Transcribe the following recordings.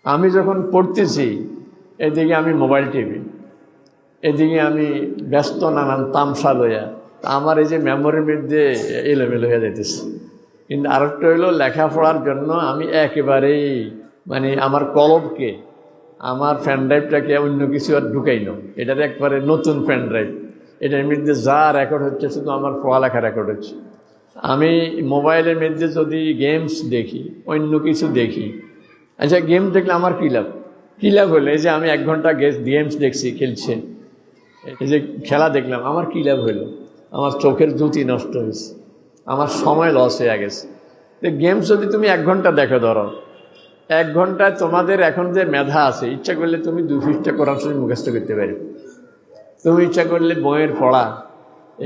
আমি যখন পড়তেছি এদিকে আমি মোবাইল টিভি, এদিকে আমি ব্যস্ত নানান তামসা লইয়া, আমার এই যে মেমোরির মধ্যে এলোমেলো হয়ে যাইতেছে। কিন্তু আরেকটা হইল লেখাপড়ার জন্য আমি একেবারেই মানে আমার কলমকে, আমার ফ্যান ড্রাইভটাকে অন্য কিছু আর ঢুকাই না। এটার একবারে নতুন ফ্যান ড্রাইভ, এটার মধ্যে যা রেকর্ড হচ্ছে শুধু আমার পড়ালেখা রেকর্ড হচ্ছে। আমি মোবাইলের মধ্যে যদি গেমস দেখি, অন্য কিছু দেখি, আচ্ছা গেম দেখলে আমার কী লাভ? কী লাভ হলো? এই যে আমি 1 ঘন্টা গেমস দেখছি, খেলছে, এই যে খেলা দেখলাম, আমার কী লাভ হইলো? আমার চোখের জ্যোতি নষ্ট হয়েছে, আমার সময় লস হয়ে গেছে। গেমস যদি তুমি 1 ঘন্টা দেখো, ধরো 1 ঘন্টায় তোমাদের এখন যে মেধা আছে, ইচ্ছা করলে তুমি 2 পৃষ্ঠা কোরআন শরীফ মুখস্থ করতে পারবে। তুমি ইচ্ছা করলে বইয়ের পড়া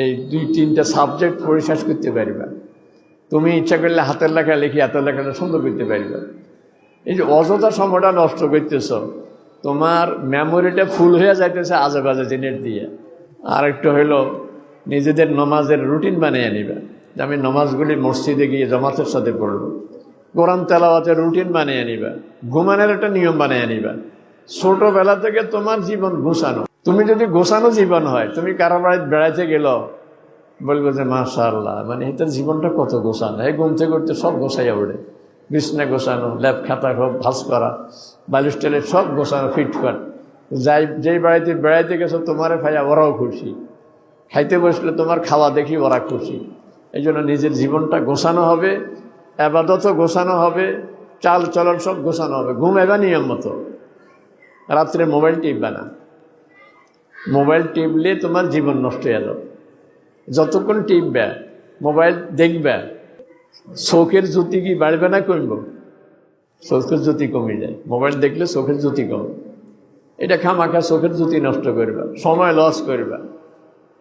এই 2-3টা সাবজেক্ট পড়ে শেষ করতে পারবে। তুমি ইচ্ছা করলে হাতের লেখা লিখে হাতের লেখাটা সুন্দর করতে পারবে। এই যে অযথা সময়টা নষ্ট করতেছ, তোমার মেমোরিটা ফুল হয়ে যাইতেছে আজে বাজে জিনিস দিয়ে। আরেকটা হইলো নিজেদের নমাজের রুটিন বানিয়ে নিবে, যে আমি নমাজগুলি মসজিদে গিয়ে জামাতের সাথে পড়ব। কোরআন তেলাওয়াতের রুটিন বানিয়ে নিবা, ঘুমানোর একটা নিয়ম বানিয়ে নিবা। ছোটবেলা থেকে তোমার জীবন গোছানো। তুমি যদি গোছানো জীবন হয়, তুমি কারো বাড়িতে বেড়াইতে গেল, বলবো যে মাশাআল্লাহ, মানে এটার জীবনটা কত গোছানো। এই ঘুম থেকে উঠতে সব গোছাইয়া ওঠে, বিছনা গোছানো, ল্যাপ খাতা সব ভাঁজ করা, বালিশ টেলে সব গোছানো, ফিটফাট। যেই বাড়িতে বেড়াইতে গেছো তোমারে ভাইয়া ওরাও খুশি, খাইতে বসলে তোমার খাওয়া দেখি ওরা খুশি। এই জন্য নিজের জীবনটা গোছানো হবে, আবাদতও গোছানো হবে, চাল চলন সব গোছানো হবে। ঘুমাইবা নিয়ম মতো, রাত্রে মোবাইল টিপবা না। মোবাইল টিপলে তোমার জীবন নষ্ট হয়ে যাবে। যতক্ষণ টিপবে, মোবাইল দেখবে, চোখের জ্যোতি কি বাড়বে না কমবে? চোখের জ্যোতি কমে যায়। মোবাইল দেখলে চোখের জ্যোতি কমে। এটা খামাখা চোখের জ্যোতি নষ্ট করবে, সময় লস করবে।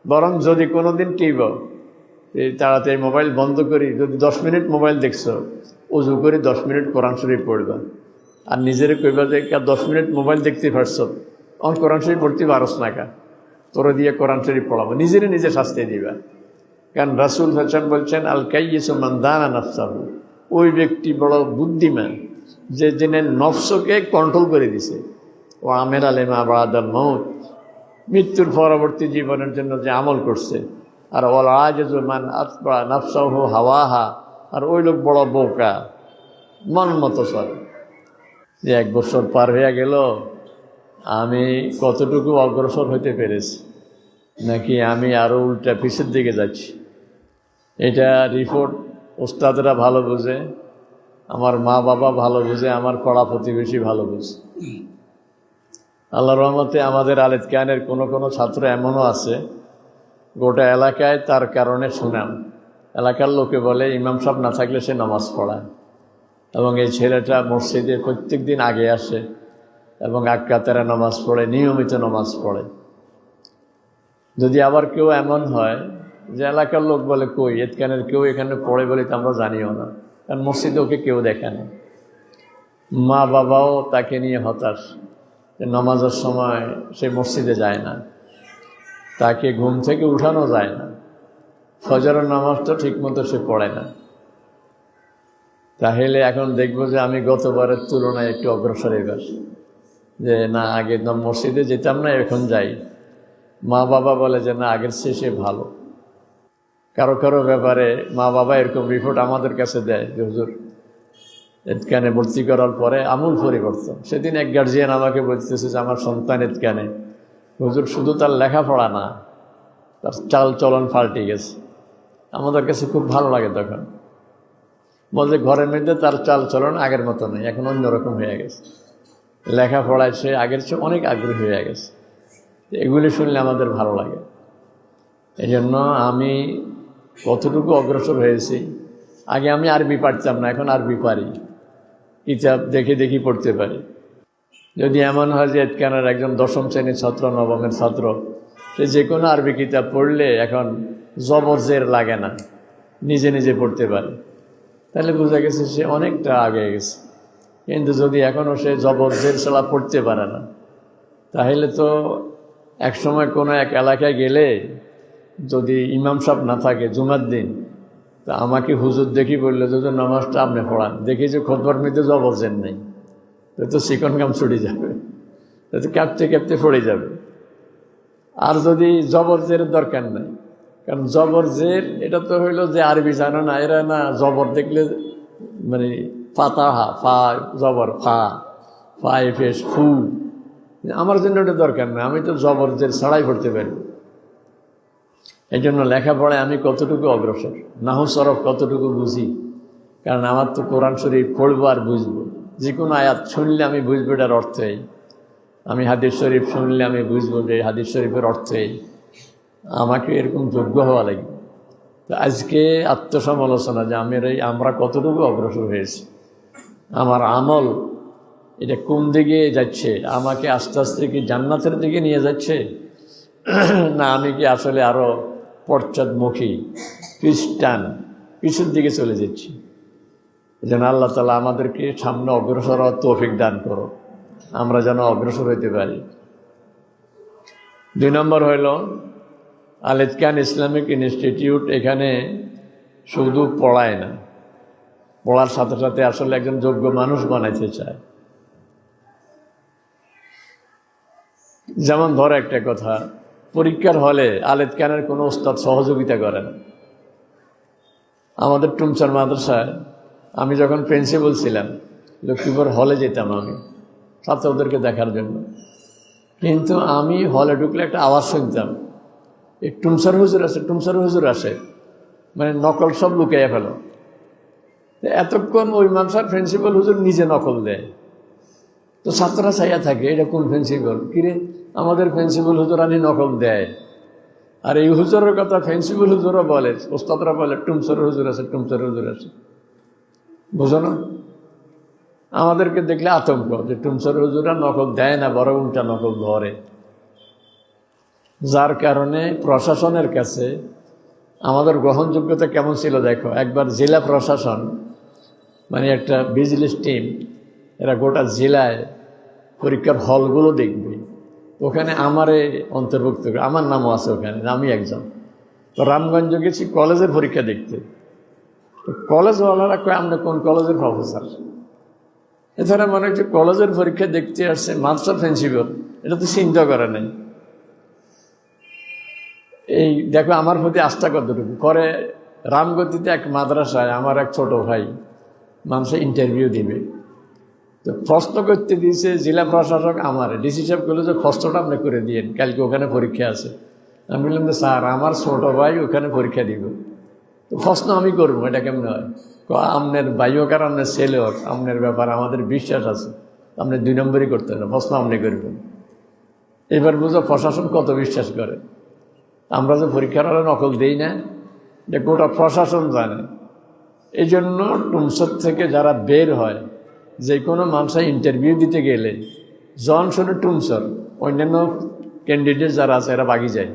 বরং যদি কোনোদিন টিপ তাড়াতাড়ি মোবাইল বন্ধ করি, যদি 10 মিনিট মোবাইল দেখছো, উজু করে 10 মিনিট কোরআন শরীফ পড়বা। আর নিজেরে কইবা যে 10 মিনিট মোবাইল দেখতে পারছো, অন কোরআন শরীফ পড়তে পারস না কা, তোরা দিয়ে কোরআন শরীফ পড়াবো। নিজেরে নিজে শাস্তি দিবা। কারণ রাসূল হাসান বলছেন, আল কাইয়িসু মান দানা নাফসাহু, ওই ব্যক্তি বড় বুদ্ধিমান যে জেনে নফসকে কন্ট্রোল করে দিছে। ও আমের আলেমা বাদাল মউত, মৃত্যুর পরবর্তী জীবনের জন্য যে আমল করছে। আর ওয়াল আজিজু মান আতবা নাফসাহু হাওয়াহা, আর ওই লোক বড় বোকা, মন মতো চলে। যে 1 বছর পার হয়ে গেল, আমি কতটুকু অগ্রসর হতে পেরেছি, নাকি আমি আরও উল্টা পিছের দিকে যাচ্ছি। এটা রিপোর্ট ওস্তাদরা ভালো বোঝে, আমার মা বাবা ভালো বোঝে, আমার পাড়া প্রতিবেশী ভালো বোঝে। আল্লাহর রহমতে আমাদের আলেদ কানের কোনো ছাত্র এমনও আছে, গোটা এলাকায় তার কারণে সুনাম। এলাকার লোকে বলে ইমাম সাহেব না থাকলে সে নামাজ পড়ায়। এবং এই ছেলেটা মসজিদে প্রত্যেক দিন আগে আসে এবং আক্কাতেরা নামাজ পড়ে, নিয়মিত নামাজ পড়ে। যদি আবার কেউ এমন হয় যে এলাকার লোক বলে কই এতকানের কেউ এখানে পড়ে বলে, তো আমরা জানিও না, কারণ মসজিদে ওকে কেউ দেখে না। মা বাবাও তাকে নিয়ে হতাশ, যে নামাজের সময় সে মসজিদে যায় না, তাকে ঘুম থেকে উঠানো যায় না, ফজরের নামাজটা ঠিকমতো সে পড়ে না। তাহলে এখন দেখব যে আমি গতবারের তুলনায় একটু অগ্রসর এবার, যে না আগে মসজিদে যেতাম না, এখন যাই। মা বাবা বলে যে না আগের চেয়ে সে ভালো। কারো কারো ব্যাপারে মা বাবা এরকম রিপোর্ট আমাদের কাছে দেয় যে হুজুর এতকানে ভর্তি করার পরে আমূল পরিবর্তন। সেদিন এক গার্জিয়ান আমাকে বলতেছে যে আমার সন্তান এতকানে, হুজুর শুধু তার লেখাপড়া না, তার চাল চলন পাল্টে গেছে। আমাদের কাছে খুব ভালো লাগে তখন। বলছে ঘরের মধ্যে তার চাল চলন আগের মতো নেই, এখন অন্যরকম হয়ে গেছে। লেখাপড়ায় সে আগের চেয়ে অনেক আগ্রহী হয়ে গেছে। এগুলি শুনলে আমাদের ভালো লাগে। এই জন্য আমি কতটুকু অগ্রসর হয়েছি। আগে আমি আরবি পারতাম না, এখন আরবি পারি, কিতাব দেখে দেখি পড়তে পারি। যদি এমন হয় যে এতকানের একজন 10ম শ্রেণীর ছাত্র, 9মের ছাত্র, সে যে কোনো আরবি কিতাব পড়লে এখন জবর জের লাগে না, নিজে নিজে পড়তে পারে, তাহলে বোঝা গেছে সে অনেকটা আগে গেছে। কিন্তু যদি এখনও সে জবর জের ছাড়া পড়তে পারে না, তাহলে তো একসময় কোনো এক এলাকায় গেলে যদি ইমাম সাহেব না থাকে জুমার দিন, তা আমাকে হুজুর দেখি বললো যে নামাজটা আপনি পড়ান, দেখি যে খুতবার মধ্যে জবর জের নেই। তো চিকন কাম ছুটে যাবে, তো কাঁপতে কাঁপতে পড়ে যাবে। আর যদি জবর জেরের দরকার নাই, কারণ জবর জের এটা তো হইল যে আরবি জানো না, এরা না জবর দেখলে মানে ফাতাহা ফা জবর ফা ফাই ফেস ফু, আমার জন্য ওটা দরকার না, আমি তো জবর জের ছাড়াই পড়তে পারি। এই জন্য লেখাপড়ায় আমি কতটুকু অগ্রসর, নাহু সরফ কতটুকু বুঝি, কারণ আমার তো কোরআন শরীফ পড়বো আর বুঝবো। যে কোনো আয়াত শুনলে আমি বুঝবো এটার অর্থ এই, আমি হাদিস শরীফ শুনলে আমি বুঝবো যে হাদিস শরীফের অর্থ এই। আমাকে এরকম যোগ্য হওয়া লাগবে। তো আজকে আত্মসমালোচনা যে আমরা কতটুকু অগ্রসর হয়েছি, আমার আমল এটা কোন দিকে যাচ্ছে, আমাকে আস্তে আস্তে কি জান্নাতের দিকে নিয়ে যাচ্ছে, না আমি কি আসলে আরও পশ্চাৎমুখী খ্রিস্টান পিছুর দিকে চলে যাচ্ছি। যেন আল্লাহ তাআলা আমাদেরকে সামনে অগ্রসর হওয়ার তৌফিক দান করো, আমরা যেন অগ্রসর হইতে পারি। 2 নম্বর হইল আল ইতকান ইসলামিক ইনস্টিটিউট। এখানে শুধু পড়ায় না, পড়ার সাথে সাথে আসলে একজন যোগ্য মানুষ বানাইতে চায়। যেমন ধরো একটা কথা, পরীক্ষার হলে আল ইতকানের কোনো ওস্তাদ সহযোগিতা করে না। আমাদের টুমচার মাদ্রাসায় আমি যখন প্রিন্সিপাল ছিলাম, লক্ষ্মীপুর হলে যেতাম আমি ছাত্রদেরকে দেখার জন্য, কিন্তু আমি হলে ঢুকলে একটা আওয়াজ শুনতাম, এই টুমসার হুজুর আসে, টুমসার হুজুর আসে, মানে নকল সব লুকাইয়া ফেলো। এতক্ষণ ওই মাদ্রাসার প্রিন্সিপাল হুজুর নিজে নকল দেয়, তো ছাত্ররা চাইয়া থাকে এটা কোন প্রিন্সিপাল, কিরে আমাদের প্রিন্সিপাল হুজুর আনি নকল দেয়। আর এই হুজুরের কথা প্রিন্সিপাল হুজুরও বলে, ওস্তাদরা বলে টুমসার হুজুর আছে, টুমসার হুজুর আছে। বুঝো না, আমাদেরকে দেখলে আতঙ্ক যে টুমসার হুজুরা নকল দেয় না, বড় উল্টা নকল ধরে। যার কারণে প্রশাসনের কাছে আমাদের গ্রহণযোগ্যতা কেমন ছিল দেখো। একবার জেলা প্রশাসন মানে একটা ভিজিলেন্স টিম, এরা গোটা জেলায় পরীক্ষার হলগুলো দেখবে, ওখানে আমারে অন্তর্ভুক্ত করে, আমার নামও আছে ওখানে, আমি একজন। তো রামগঞ্জ গেছি কলেজের পরীক্ষা দেখতে, তো কলেজওয়ালারা কয় আমরা কোন কলেজের প্রফেসর। এছাড়া মনে হচ্ছে কলেজের পরীক্ষা দেখতে আসছে মাস্টার প্রিন্সিপাল, এটা তো চিন্তা করে নাই। এই দেখো আমার প্রতি আস্থা কতটুকু করে। রামগতিতে এক মাদ্রাসায় আমার এক ছোট ভাই মানুষের ইন্টারভিউ দিবে, তো প্রশ্ন করতে দিয়েছে জেলা প্রশাসক আমার, ডিসি সাহেব বললো যে প্রশ্নটা আপনি করে দিয়েন, কালকে ওখানে পরীক্ষা আছে। আমি বললাম যে স্যার আমার ছোট ভাই ওখানে পরীক্ষা দিব, তো প্রশ্ন আমি করবো, এটা কেমন হয়? আপনার ভাই হোক আর আপনার ছেলে হোক, আপনার ব্যাপার আমাদের বিশ্বাস আছে, আপনি 2 নম্বরই করতে হবে, প্রশ্ন আপনি করবেন। এবার বুঝো প্রশাসন কত বিশ্বাস করে। আমরা যে পরীক্ষার হলে নকল দিই না, যে গোটা প্রশাসন জানে। এই জন্য টুমসর থেকে যারা বের হয়, যে কোনো মানুষের ইন্টারভিউ দিতে গেলে জন শুনে টুমসর, অন্যান্য ক্যান্ডিডেট যারা আছে এরা বাগি যায়,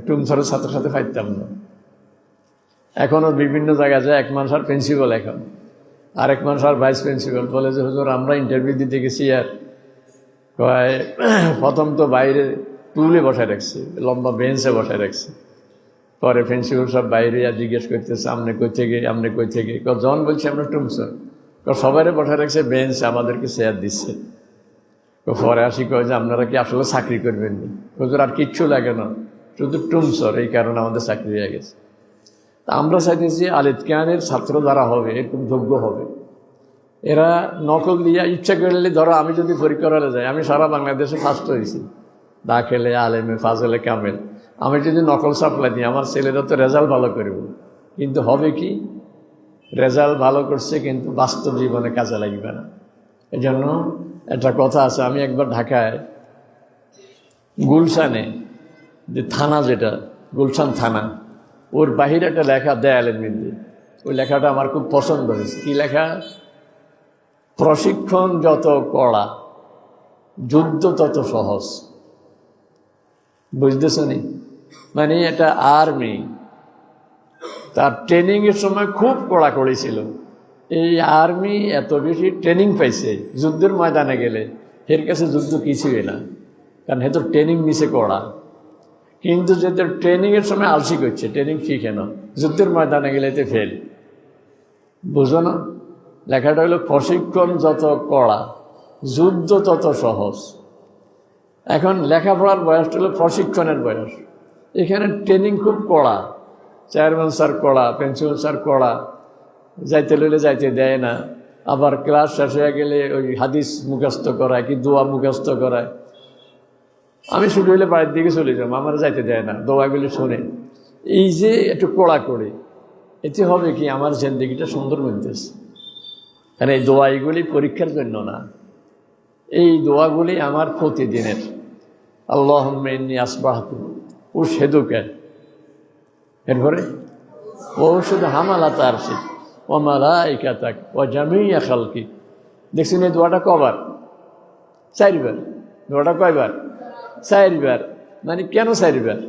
টুমসরের সাথে সাথে পাইতাম না। এখনও বিভিন্ন জায়গায় যায়, এক মানুষের প্রিন্সিপাল এখন, আরেক মানুষের ভাইস প্রিন্সিপাল বলে যে হুজুর আমরা ইন্টারভিউ দিতে গেছি, আর কয় প্রথম তো বাইরে টুলে বসায় রাখছে, লম্বা বেঞ্চে বসায় রাখছে, পরে প্রিন্সিপাল সব বাইরে আর জিজ্ঞেস করতেছে আপনি কই থেকে, আপনি কই থেকে। জন বলছে আমরা টুমসর। সবাই বসায় রাখছে বেঞ্চ, আমাদেরকে চেয়ার দিচ্ছে। পরে আসি কয় যে আপনারা কি আসলে চাকরি করবেন? হুজুর আর কিচ্ছু লাগে না, শুধু টুমসর, এই কারণে আমাদের চাকরি হয়ে গেছে। তা আমরা চাইতেছি আল ইতকানের ছাত্র যারা হবে এরকম যোগ্য হবে, এরা নকল দিয়া ইচ্ছা করলে, ধরো আমি যদি পরীক্ষা হলে যাই, আমি সারা বাংলাদেশে ফার্স্ট হয়েছি, দাখিলে আলেমে ফাজলে কামেল, আমি যদি নকল সাপ্লাই দিই আমার ছেলেরা তো রেজাল্ট ভালো করব, কিন্তু হবে কি রেজাল্ট ভালো করছে কিন্তু বাস্তব জীবনে কাজে লাগবে না। এই জন্য একটা কথা আছে, আমি একবার ঢাকায় গুলশানে যে থানা, যেটা গুলশান থানা, ওর বাহিরে একটা লেখা দেয়ালের মধ্যে, ওই লেখাটা আমার খুব পছন্দ হয়েছে। কি লেখা? প্রশিক্ষণ যত কড়া যুদ্ধ তত সহজ। বুঝতেছ নি? মানে এটা আর্মি, তার ট্রেনিংয়ের সময় খুব কড়াকড়ি ছিল। এই আর্মি এত বেশি ট্রেনিং পাইছে, যুদ্ধের ময়দানে গেলে এর কাছে যুদ্ধ কিছুই না, কারণ হে তো ট্রেনিং নিছে কড়া। কিন্তু যেহেতু ট্রেনিংয়ের সময় আলসি করছে, ট্রেনিং শিখে না, যুদ্ধের ময়দানে গেলে এতে ফেল। বুঝো না? লেখাটা হলো প্রশিক্ষণ যত কড়া যুদ্ধ তত সহজ। এখন লেখাপড়ার বয়সটা হলো প্রশিক্ষণের বয়স। এখানে ট্রেনিং খুব কড়া, চেয়ারম্যান স্যার কড়া, প্রিন্সিপাল স্যার কড়া, যাইতে লইলে যাইতে দেয় না। আবার ক্লাস শেষ হয়ে গেলে ওই হাদিস মুখস্থ করায় কি দোয়া মুখস্থ করায়। আমি শুরু হইলে বাড়ির দিকে চলে যাব, আমার যাইতে দেয় না, দোয়াগুলি শোনে। এই যে একটু কড়া করে, এতে হবে কি আমার জিন্দেগিটা সুন্দর বলতেছে। কারণ এই দোয়াইগুলি পরীক্ষার জন্য না, এই দোয়াগুলি আমার প্রতিদিনের। আল্লাহুম্মা ইন্নী আসবাহতু উশহিদুকা, এরপরে ও শুধু হামালাত আরশিক ওয়া মালাইকাতাক ওয়া জামিয়া খালকিক। দেখছেন এই দোয়াটা কবার? 4 বার। দোয়াটা কয়বার? 4 বার। মানে কেন 4 বার?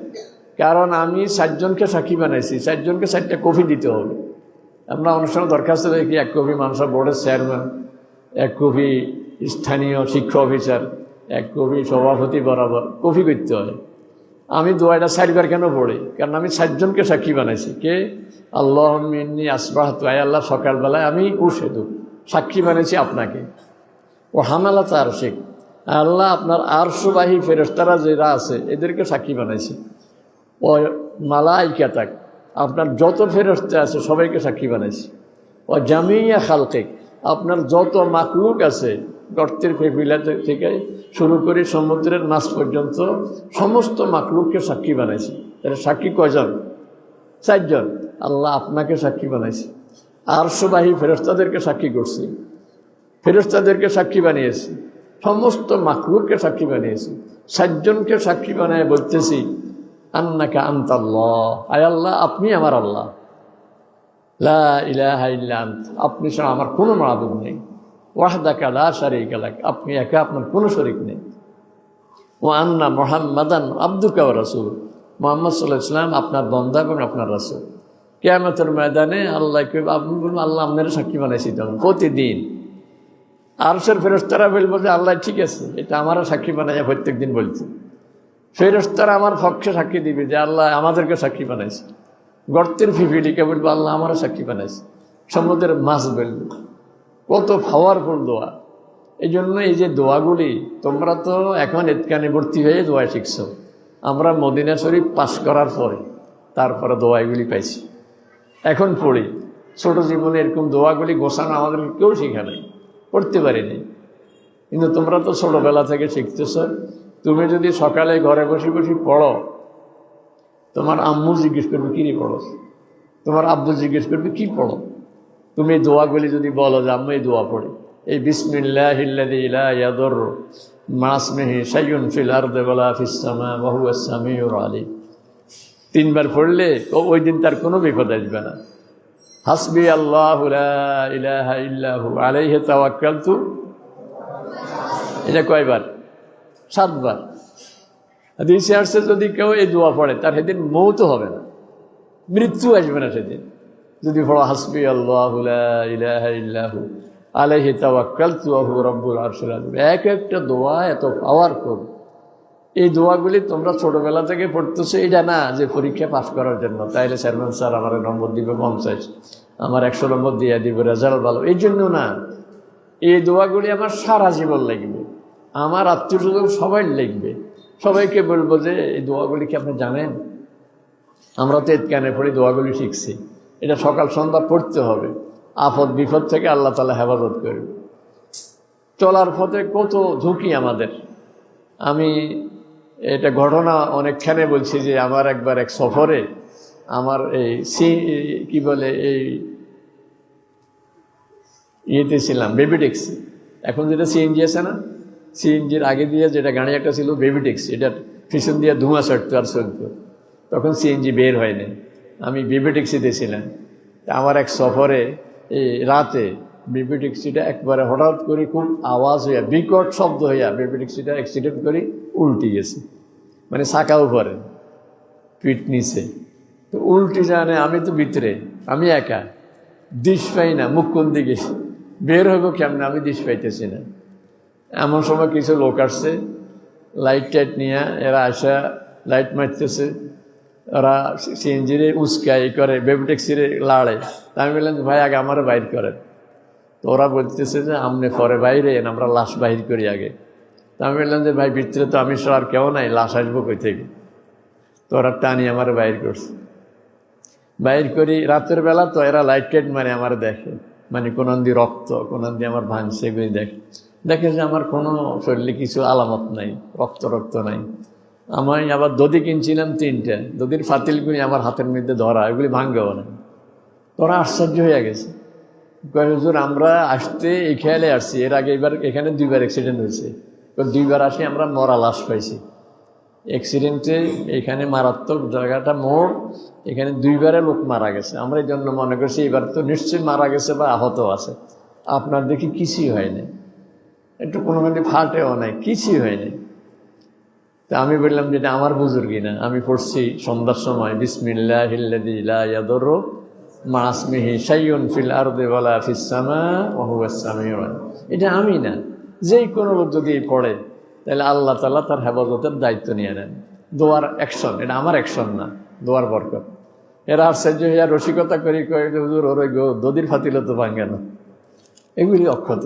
কারণ আমি 4 জনকে সাক্ষী বানাইছি, 4 জনকে 4টা কপি দিতে হবে। আমরা অনুষ্ঠানে দরখাস্ত দেখি 1 কপি মানুষের বোর্ডের চেয়ারম্যান, 1 কপি স্থানীয় শিক্ষা অফিসার, 1 কপি সভাপতি বরাবর কপি করতে হয়। আমি দোয়াটা 4 বার কেন পড়ি? কারণ আমি 4 জনকে সাক্ষী বানাইছি। কে? আল্লাহুম্মা ইন্নী আসবাহতু, আয় আল্লাহ সকালবেলায় আমি উশহিদু সাক্ষী বানাইছি আপনাকে। ও হামালাত আরশিক, আল্লাহ আপনার আরশবাহী ফেরেশতারা যারা আছে এদেরকে সাক্ষী বানাইছি। ও মালাইকাতাক, আপনার যত ফেরেশতা আছে সবাইকে সাক্ষী বানাইছি। ও জামিয়া খালকিক, আপনার যত মাখলুক আছে গর্তের ফেফিলা থেকে শুরু করে সমুদ্রের মাছ পর্যন্ত সমস্ত মাখলুককে সাক্ষী বানাইছি। তাহলে সাক্ষী কয়জন? 4 জন। আল্লাহ আপনাকে সাক্ষী বানাইছি, আরশবাহী ফেরেশতাদেরকে সাক্ষী করছি, ফেরেশতাদেরকে সাক্ষী বানিয়েছি, সমস্ত মাখলুককে সাক্ষী বানিয়েছি। 4 জনকে সাক্ষী বানায় বলতেছি আন্নাকা আনতাল্লাহ, আয় আল্লাহ আপনি আমার আল্লাহ, লা ইলাহা ইল্লা আন্ত, আপনি ছাড়া আমার কোনো মাবুদ নেই, ওয়াহদাকা লা শারীকা লাক, আপনি একা, আপনার কোনো শরীক নেই। ও আন্না মুহাম্মাদান আবদুকা ওয়া রাসূল, মুহাম্মদ সাল্লাল্লাহু আলাইহি ওয়াসাল্লাম আপনার বান্দা এবং আপনার রাসূল। কিয়ামতের ময়দানে আল্লাহ কইবে আপনি বলবেন আল্লাহ আপনার সাক্ষী বানাইছি। তখন প্রতিদিন আরশের ফেরেশতারা বলবো যে আল্লাহ ঠিক আছে, এটা আমারও সাক্ষী বানাইয়া প্রত্যেক দিন বলছে। ফেরেশতারা আমার পক্ষে সাক্ষী দিবে যে আল্লাহ আমাদেরকে সাক্ষী বানাইছে। গর্তের ফিফিলিকে বলবো আল্লাহ আমারও সাক্ষী বানাইছে। সমুদ্রের মাছ বলবে। কত পাওয়ারফুল দোয়া। এই জন্য এই যে দোয়াগুলি, তোমরা তো এখন এতকানে ভর্তি হয়ে দোয়া শিখছো, আমরা মদিনা শরীফ পাস করার পরে তারপরে দোয়াগুলি পাইছি, এখন পড়ি। ছোট জীবনে এরকম দোয়াগুলি গোছানো আমাদের কেউ শেখা নাই, পড়তে পারিনি। কিন্তু তোমরা তো ছোটোবেলা থেকে শিখতেছ। তুমি যদি সকালে ঘরে বসে বসে পড়ো, তোমার আম্মু জিজ্ঞেস করবে কী পড়ো, তোমার আব্বু জিজ্ঞেস করবে কী পড়ো। তুমি এই দোয়াগুলি যদি বলো যে আম্মু এই দোয়া পড়ে, এই বিসমিল্লাহিল্লাযী লা ইয়াদুররু মা ইসমিহি শাইউন ফিল আরদি ওয়ালা ফিস সামা ওয়া হুয়াস সামিউল আলীম, 3 বার পড়লে ওই দিন তার কোনো বিপদ আসবে না। হাসবি আল্লাহু লা ইলাহা ইল্লাহু আলাইহি তাওয়াক্কালতু, এটা কয়বার? 7 বার। হাদিসে আসছে যদি কেউ এই দোয়া পড়ে তার সেদিন মৌত হবে না, মৃত্যু আসবে না সেদিন। যদি পড়ো হাসবি আল্লাহু লা ইলাহা ইল্লাহু আলাইহি তাওয়াক্কালতু ওয়া হুয়া রাব্বুল আরশিল আযীম। এক একটা দোয়া এত পাওয়ারফুল। এই দোয়াগুলি তোমরা ছোটোবেলা থেকে পড়তেছো, এটা না যে পরীক্ষা পাস করার জন্য, তাইলে চেয়ারম্যান স্যার আমার নম্বর দিবে 50, আমার 100 নম্বর দিয়ে দিবে, রেজাল্ট ভালো, এই জন্য না। এই দোয়াগুলি আমার সারা জীবন লাগবে, আমার আত্মীয় স্বজন সবাই লিখবে। সবাইকে বলবো যে এই দোয়াগুলি কি আপনি জানেন? আমরা তো এতকানে পড়ি, দোয়াগুলি শিখছি, এটা সকাল সন্ধ্যা পড়তে হবে। আপদ বিপদ থেকে আল্লাহ তাআলা হেফাজত করবে। চলার পথে কত ঝুঁকি আমাদের। আমি এটা ঘটনা অনেকখানে বলছি যে আমার একবার এক সফরে আমার এই কি বলে এই ইয়েতে ছিলাম, বেবি ট্যাক্সি। এখন যেটা সিএনজি আছে না, সিএনজির আগে দিয়ে যেটা গাড়ি একটা ছিল বেবি ট্যাক্সি, এটার পিছন দিয়ে ধোঁয়া ছাড়তো আর চলতো। তখন সিএনজি বের হয়নি, আমি বেবি ট্যাক্সিতে ছিলাম। আমার এক সফরে এই রাতে বেবি ট্যাক্সিটা একবারে হঠাৎ করে খুব আওয়াজ হইয়া, বিকট শব্দ হইয়া বেবি ট্যাক্সিটা অ্যাক্সিডেন্ট করে উল্টি গেছে, মানে চাকা উপরে পিঠ নিচে। তো উল্টি জানে, আমি তো ভিতরে, আমি একা, দিশ পাই না মুখ কোন দিকে বের হইব কেমন, আমি দিশ পাইতেছি না। এমন সময় কিছু লোক আসছে লাইট টাইট নিয়ে, এরা আসা লাইট মারতেছে, ওরা সিএনজিরে উস্কাই করে, বেবি ট্যাক্সিরে লাড়ে। তা আমি বললাম ভাই আগে আমারও বাইর করেন। তো ওরা বলতেছে যে আমনে পরে বাইরে এন, আমরা লাশ বাহির করি আগে। তো আমি বললাম যে ভাই ভিতরে তো আমি সব আর কেউ নাই, লাশ আসবো কই থেকে? তো ওরা টানি আমার বাইর করছে। বাইর করি রাতের বেলা, তো এরা লাইট টাইট মানে আমার দেখে, মানে কোন দিয়ে রক্ত, কোন দিয়ে আমার ভাঙছে, এগুলি দেখে যে আমার কোনো শরীরে কিছু আলামত নাই, রক্ত রক্ত নাই। আমি আবার দধি কিনছিলাম 3টে, দধির ফাতিলগুলি আমার হাতের মধ্যে ধরা, এগুলি ভাঙ্গেও না। তোরা আশ্চর্য হয়ে গেছে, কয় হুজুর আমরা আসতে এই খেয়ালে আসছি, এর আগে এবার এখানে 2বার অ্যাক্সিডেন্ট হয়েছে, 2বার আসি আমরা মরা লাশ পাইছি। অ্যাক্সিডেন্টে এখানে মারাত্মক জায়গাটা মোড়, এখানে 2বারে লোক মারা গেছে। আমরা এই জন্য মনে করছি এবার তো নিশ্চয়ই মারা গেছে বা আহত আছে। আপনার দেখি কিছুই হয়নি, একটু কোনোখানে ফাটেও নাই, কিছুই হয়নি। তা আমি বললাম যেটা আমার বুজুর্গি না, আমি পড়ছি সন্ধ্যার সময় বিসমিল্লাহিল্লাযী লা ইয়াদুররু মা ইসমিহি শাইউন ফিল আরদি ওয়ালা ফিস সামা ওয়া হুয়াস সামিউল আলিম। এটা আমি না, যেই কোনো লোক যদি পড়ে তাহলে আল্লাহ তাআলা তার হেফাজতের দায়িত্ব নিয়ে নেন। দোয়ার অ্যাকশন, এটা আমার অ্যাকশন না, দোয়ার বরকত। এরা আশ্চর্য হইয়া রসিকতা করি, কয়ে হুজুর ওর ওই দধির ফাতিল তো ভাঙে না, এগুলি অক্ষত।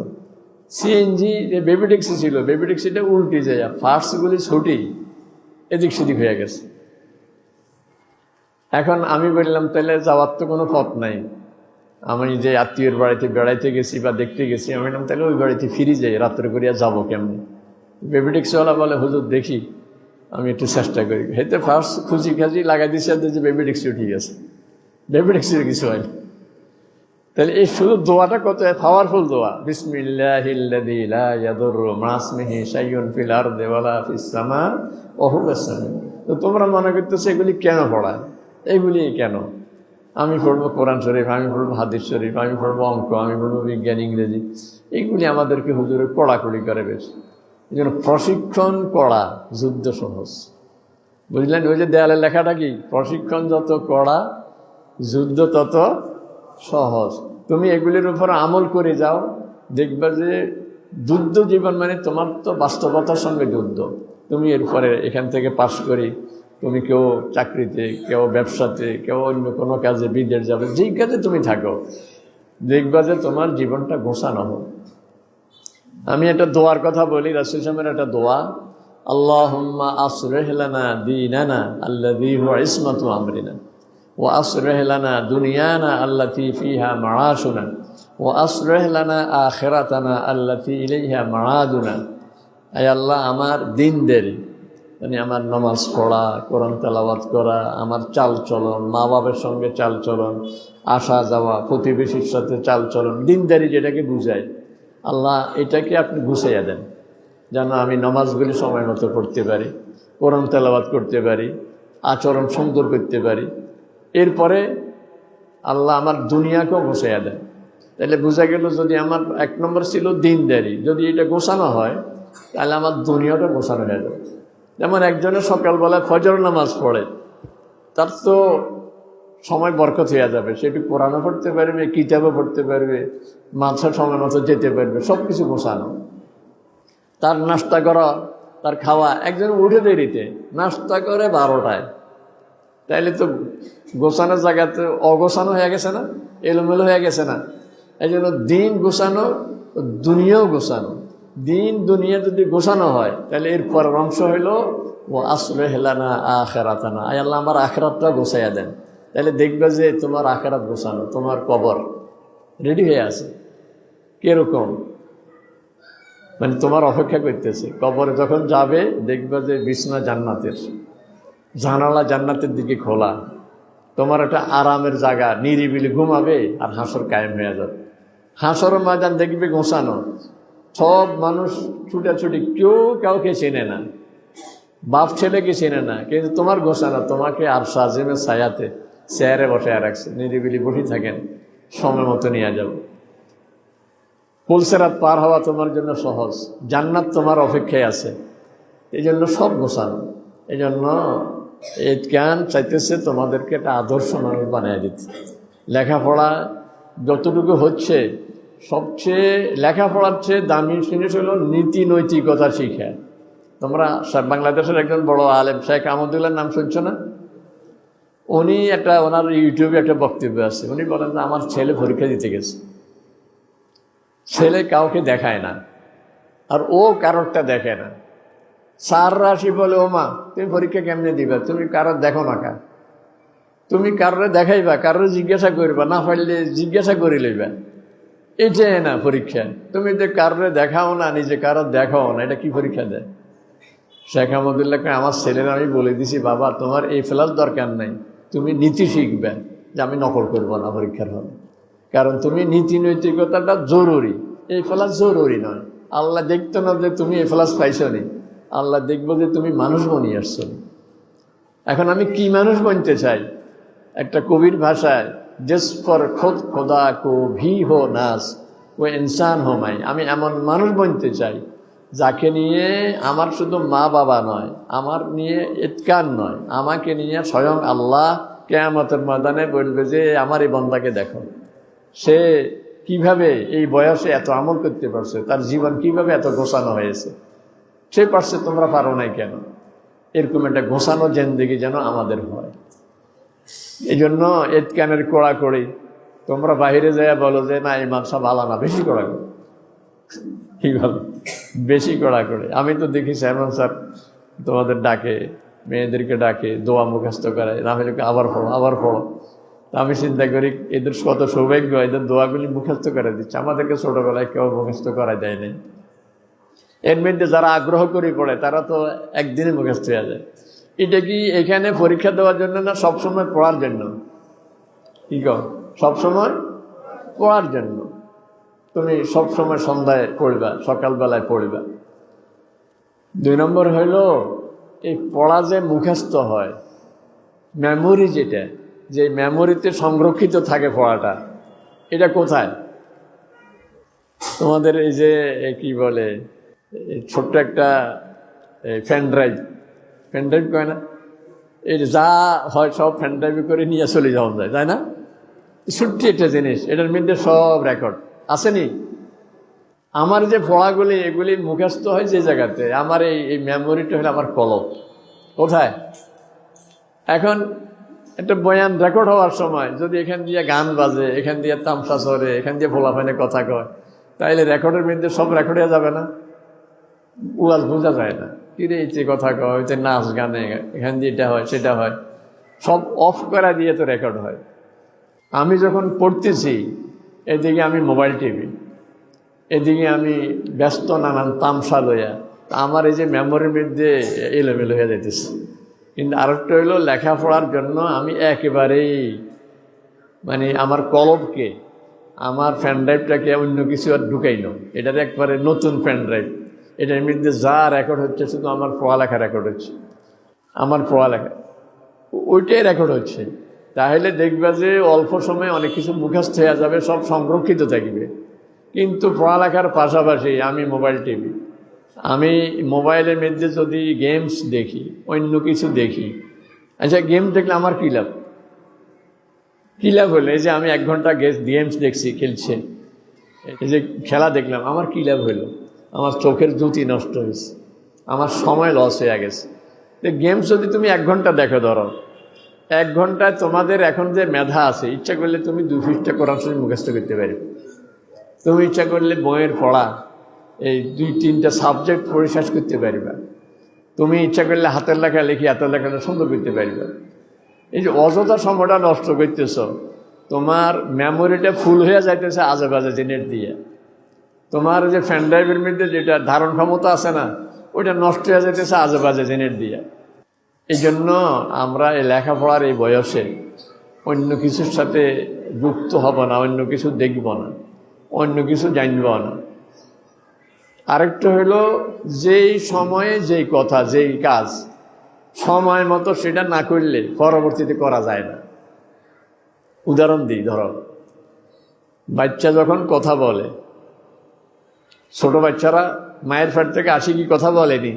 সিএনজি বেবি ট্যাক্সি ছিল, বেবি ট্যাক্সিটা উল্টে যায়, ফার্স্টগুলি ছুটি এদিক সেদিক হয়ে গেছে। এখন আমি বললাম তাহলে যাওয়ার তো কোনো পথ নাই, আমি যে আত্মীয়ের বাড়িতে বেড়াইতে গেছি বা দেখতে গেছি, আমি বললাম তাহলে ওই বাড়িতে ফিরে যাই, রাত্রে করিয়া যাবো কেমনি? বেবি ট্যাক্সিওয়ালা বলে হুজুর দেখি আমি একটু চেষ্টা করি। হেতে ফার্স্ট খুঁজি খাজি লাগাই দিচ্ছে যে বেবি ট্যাক্সি উঠে গেছে, বেবি ট্যাক্সির কিছু হয়নি। তাহলে এই শুধু দোয়াটা কত পাওয়ারফুল দোয়া, বিসমিল্লাহিল্লাযী লা ইয়াদুররু মা ইসমিহি শাইউন ফিল আরদি ওয়ালা ফিস সামা ওয়া হুয়াস সামিউল। তো তোমরা মনে করতেছো এগুলি কেন পড়ায়, এগুলি কেন? আমি পড়বো কোরআন শরীফ, আমি পড়বো হাদিস শরীফ, আমি পড়বো অঙ্ক, আমি পড়বো বিজ্ঞান, ইংরেজি, এইগুলি আমাদেরকে হুজুরে কড়াকড়ি করে বেশি। এই জন্য প্রশিক্ষণ কড়া, যুদ্ধ সহজ। বুঝলেন? ওই যে দেয়ালে লেখাটা কি, প্রশিক্ষণ যত কড়া যুদ্ধ তত সহজ। তুমি এগুলির উপর আমল করে যাও, দেখবে যে যুদ্ধ জীবন মানে তোমার তো বাস্তবতার সঙ্গে যুদ্ধ। তুমি এরপরে এখান থেকে পাস করি, তুমি কেউ চাকরিতে, কেউ ব্যবসাতে, কেউ অন্য কোনো কাজে বিদেশ যাবে, যেই কাজে তুমি থাকো, দেখবা যে তোমার জীবনটা গোছানো হোক। আমি একটা দোয়ার কথা বলি, রাসূল সাল্লাল্লাহু আলাইহি ওয়াসাল্লামের একটা দোয়া, আল্লাহুম্মা আসলিহ লানা দীনানা আল্লাযী হুয়া ইসমাতু আমরিনা ওয়া আসলিহ লানা দুনিয়ানা আল্লাতী ফীহা মাআশুনা ওয়া আসলিহ লানা আখিরাতানা আল্লাতী ইলাইহা মাআদুনা। আয় আল্লাহ, আমার দিনদারি মানে আমার নামাজ পড়া, কোরআন তেলাওয়াত করা, আমার চালচলন, মা বাবার সঙ্গে চালচলন, আসা যাওয়া, প্রতিবেশীর সাথে চালচলন, দিনদারি যেটাকে বুঝায়, আল্লাহ এটাকে আপনি গুছাইয়া দেন, যেন আমি নামাজগুলি সময় মতো পড়তে পারি, কোরআন তেলাওয়াত করতে পারি, আচরণ সুন্দর করতে পারি। এরপরে আল্লাহ আমার দুনিয়াকেও গোছাইয়া দেন। তাহলে বোঝা গেল যদি আমার 1 নম্বর ছিল দিনদারি, যদি এটা গোছানো হয় তাহলে আমার দুনিয়াটা গোছানো হয়ে যাবে। যেমন একজনের সকালবেলায় ফজর নামাজ পড়ে, তার তো সময় বরকত হয়ে যাবে, সে একটু কোরআনও পড়তে পারবে, কিতাবও পড়তে পারবে, মাথা সময় মতো যেতে পারবে, সব কিছু গোছানো। তার নাস্তা করা, তার খাওয়া, একজন উঠে দেরিতে নাস্তা করে 12টায়, তাইলে তো গোছানোর জায়গাতে অগোছানো হয়ে গেছে না, এলোমেলো হয়ে গেছে না? এই জন্য দিন গোছানো, দুনিয়াও গোছানো। দিন দুনিয়া যদি গোছানো হয় তাহলে এর পরের অংশ হইল ও আসলিহ লানা আখিরাতানা, আয় আল্লাহ আমার আখিরাতটা গোছাইয়া দেন। তাহলে দেখবে যে তোমার আখিরাত গোছানো, তোমার কবর রেডি হয়ে আছে। কিরকম? মানে তোমার অপেক্ষা করতেছে। কবরে যখন যাবে দেখবে যে বিছনা জান্নাতের, জানালা জান্নাতের দিকে খোলা, তোমার একটা আরামের জায়গা, নিরিবিলি ঘুমাবে, আর হাসর কায়েম হয়ে যাবে। হাসর ময়দান দেখবে গোছানো, সব মানুষ ছুটাছুটি, কেউ কাউকে চেনে না, বাপ ছেলেকে চেনে না, কিন্তু তোমার গোছানো, তোমাকে আর সাজিমের ছায়াতে চেয়ারে বসে রাখছে, নিরিবিলি বসে থাকেন, সময় মতো নিয়ে যাবো। পুলসেরাত পার হওয়া তোমার জন্য সহজ, জান্নাত তোমার অপেক্ষায় আছে। এই জন্য সব গোছানো। এই জন্য এই জ্ঞান চাইতেছে তোমাদেরকে একটা আদর্শ মানুষ বানিয়ে দিতে। লেখাপড়া যতটুকু হচ্ছে, সবচেয়ে লেখাপড়ার চেয়ে দামি জিনিস হলো নীতি নৈতিকতা শিখা। তোমরা বাংলাদেশের একজন বড় আলেম শেখ আহমদুল্লাহর নাম শুনছো না? উনি ওনার ইউটিউবে একটা বক্তব্য আছে, উনি বলেন যে আমার ছেলে পরীক্ষা দিতে গেছে, ছেলে কাউকে দেখায় না, আর ও কারোরটা দেখে না। স্যাররা আসি বলে, ও মা তুমি পরীক্ষা কেমনে দিবা, তুমি কারোর দেখো না কা, তুমি কারোর দেখাইবা, কারোর জিজ্ঞাসা করবা, না পারলে জিজ্ঞাসা করে লইবা। এটাই না পরীক্ষা। তুমি তো কারোর দেখাও না, নিজে কারোর দেখাও না, এটা কি পরীক্ষা দেয়? শেখ আহমদুল্লাহকে আমার ছেলেরা আমি বলে দিছি, বাবা তোমার এই ফেলার দরকার নাই, তুমি নীতি শিখবে, যে আমি নকল করবো না পরীক্ষার হলে। কারণ তুমি নীতি নৈতিকতাটা জরুরি, এই ফেলাস জরুরি নয়। আল্লাহ দেখতো না যে তুমি এই ফেলাস পাইছো নি, আল্লাহ দেখবো যে তুমি মানুষ বনিয়ে আসছো। এখন আমি কি মানুষ বনতে চাই? একটা কবির ভাষায়, জিস পর খোদ খোদা কো ভি হো নাস ও ইনসান হো মাই, আমি এমন মানুষ বনতে চাই যাকে নিয়ে আমার শুধু মা বাবা নয়, আমার নিয়ে ইতকান নয়, আমাকে নিয়ে স্বয়ং আল্লাহ কিয়ামতের ময়দানে বলবে যে আমার এই বান্দাকে দেখো, সে কিভাবে এই বয়সে এত আমল করতে পারছে, তার জীবন কিভাবে এত গোছানো হয়েছে, সে পারছে, তোমরা পারো নাই কেন? এরকম একটা গোছানো জিন্দেগি যেন আমাদের হয়। এই জন্য ইতকানের কড়াকড়ি। তোমরা বাহিরে যাইয়া বলো যে না ইমাম সাহেব ভালো না, বেশি কড়াকড়ি। কি বলো? বেশি কড়াকড়ি। আমি তো দেখি চেয়ারম্যান স্যার তোমাদের ডাকে, মেয়েদেরকে ডাকে, দোয়া মুখস্থ করায়, না হলে আবার পড়ো আবার পড়ো। আমি চিন্তা করি এদের কত সৌভাগ্য, এদের দোয়াগুলি মুখস্থ করে দিচ্ছে, আমাদেরকে ছোটবেলায় কেউ মুখস্থ করা দেয় নাই। এর মধ্যে যারা আগ্রহ করে পড়ে তারা তো একদিনে মুখস্থ হয়ে যায়। এটা কি এখানে পরীক্ষা দেওয়ার জন্য না সবসময় পড়ার জন্য? কি কর, সবসময় পড়ার জন্য। তুমি সবসময় সন্ধ্যায় পড়বা, সকালবেলায় পড়বা। 2 নম্বর হইল এই পড়া যে মুখস্থ হয়, মেমোরি যেটা, যে মেমোরিতে সংরক্ষিত থাকে পড়াটা, এটা কোথায়? তোমাদের এই যে কি বলে ছোট্ট একটা ফ্যান ড্রাইভ, ফ্যান ড্রাইভ কয় না, এই যা হয় সব ফ্যান ড্রাইভে করে নিয়ে চলে যাওয়া যায়, তাই না? ছোট্ট একটা জিনিস, এটার মধ্যে সব রেকর্ড আসেনি। আমার যে পড়াগুলি এগুলি মুখস্থ হয় যে জায়গাতে, আমার এই মেমোরিটা হলো আমার কলম। কোথায়? এখন একটা বয়ান রেকর্ড হওয়ার সময় যদি এখান দিয়ে গান বাজে, এখান দিয়ে তামসা চড়ে, এখান দিয়ে ভোলাফানে কথা কয়, তাইলে রেকর্ডের মধ্যে সব রেকর্ড হয়ে যাবে না? ওয়াজ বোঝা যায় না, কিরে এই কথা কয়, নাচ গানে এখান দিয়ে এটা হয় সেটা হয়, সব অফ করা দিয়ে তো রেকর্ড হয়। আমি যখন পড়তেছি এদিকে আমি মোবাইল টিভি, এদিকে আমি ব্যস্ত নানান তামসা লইয়া, আমার এই যে মেমোরির মধ্যে এলোমেলো হয়ে যাইতেছে। কিন্তু আরেকটা হইল লেখাপড়ার জন্য আমি একেবারেই মানে আমার কলমকে, আমার ফ্যান ড্রাইভটাকে অন্য কিছু আর ঢুকাইল, এটার একবারে নতুন ফ্যান ড্রাইভ। এটার মধ্যে যা রেকর্ড হচ্ছে শুধু আমার পড়ালেখা রেকর্ড হচ্ছে, আমার পড়ালেখা ওইটাই রেকর্ড হচ্ছে। তাহলে দেখবা যে অল্প সময়ে অনেক কিছু মুখস্থ হয়ে যাবে, সব সংরক্ষিত থাকবে। কিন্তু পড়ালেখার পাশাপাশি আমি মোবাইল টিভি, আমি মোবাইলের মধ্যে যদি গেমস দেখি, অন্য কিছু দেখি, আচ্ছা গেম দেখলে আমার কী লাভ? কী লাভ হলো? এই যে আমি 1 ঘন্টা গেমস দেখছি, খেলছে, এই যে খেলা দেখলাম, আমার কী লাভ হইলো? আমার চোখের জ্যোতি নষ্ট হয়েছে, আমার সময় লস হয়ে গেছে। গেমস যদি তুমি 1 ঘন্টা দেখো, ধরো 1 ঘন্টায় তোমাদের এখন যে মেধা আছে, ইচ্ছা করলে তুমি 2 পৃষ্ঠা কোরআন শরীফ মুখস্থ করতে পারবে। তুমি ইচ্ছা করলে বইয়ের পড়া এই 2-3টা সাবজেক্ট পড়ে শেষ করতে পারবে। তুমি ইচ্ছা করলে হাতের লেখা লিখে হাতের লেখাটা সুন্দর করতে পারবে। এই যে অযথা সময়টা নষ্ট করতেছ, তোমার মেমোরিটা ফুল হয়ে যাইতেছে আজে বাজে জিনিস দিয়ে। তোমার যে ফ্যান ড্রাইভের মধ্যে যেটা ধারণ ক্ষমতা আছে না, ওইটা নষ্ট হয়ে যাইতেছে আজে বাজে জিনিস দিয়ে। এই জন্য আমরা এই লেখাপড়ার এই বয়সে অন্য কিছুর সাথে যুক্ত হব না, অন্য কিছু দেখব না, অন্য কিছু জানব না। আরেকটা হলো যেই সময়ে যেই কথা, যেই কাজ সময় মতো সেটা না করলে পরবর্তীতে করা যায় না। উদাহরণ দিই, ধরো বাচ্চা যখন কথা বলে, ছোট বাচ্চারা মায়ের পেট থেকে আসি কি কথা বলেনি?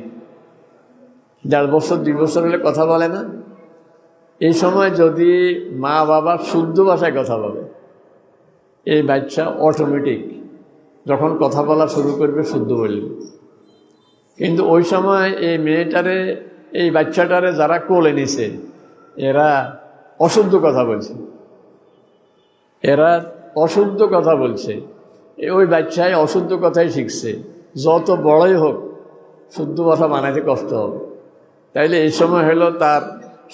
1.5 বছর 2 বছর হলে কথা বলে না? এই সময় যদি মা বাবা শুদ্ধ ভাষায় কথা বলে, এই বাচ্চা অটোমেটিক যখন কথা বলা শুরু করবে শুদ্ধ বলবে। কিন্তু ওই সময় এই মেয়েটারে, এই বাচ্চাটারে যারা কোলে নিছে, এরা অশুদ্ধ কথা বলছে, এরা অশুদ্ধ কথা বলছে। ওই বাচ্চায় অশুদ্ধ কথাই শিখছে, যত বড়ই হোক শুদ্ধ ভাষা বানাইতে কষ্ট হবে। তাইলে এই সময় হলো তার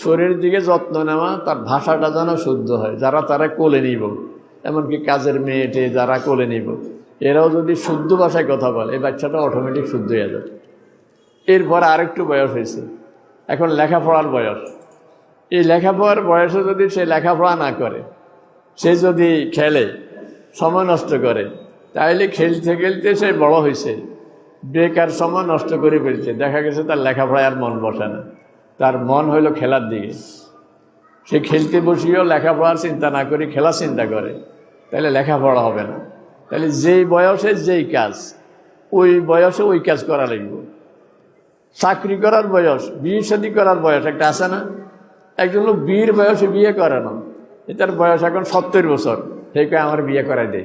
শরীরের দিকে যত্ন নেওয়া, তার ভাষাটা যেন শুদ্ধ হয়। যারা তারা কোলে নিব, এমনকি কাজের মেয়েটে যারা কোলে নিব, এরাও যদি শুদ্ধ ভাষায় কথা বলে, এই বাচ্চাটা অটোমেটিক শুদ্ধ হয়ে যাবে। এরপর আরেকটু বয়স হয়েছে, এখন লেখাপড়ার বয়স। এই লেখাপড়ার বয়সে যদি সে লেখাপড়া না করে, সে যদি খেলে, সময় নষ্ট করে, তাইলে খেলতে খেলতে সে বড় হয়েছে, বেকার সময় নষ্ট করে ফেলছে। দেখা গেছে তার লেখাপড়ায় আর মন বসে না, তার মন হইল খেলার দিকে। সে খেলতে বসিয়েও লেখাপড়ার চিন্তা না করে খেলার চিন্তা করে, তাহলে লেখাপড়া হবে না। তাহলে যেই বয়সে যেই কাজ, ওই বয়সে ওই কাজ করা লাগবে। চাকরি করার বয়স, বিয়ে শাদী করার বয়স একটা আছে না? একজন লোক বিয়ের বয়সে বিয়ে করে না, এটার বয়স এখন 70 বছর, সেই কয়ে আমার বিয়ে করাই দে,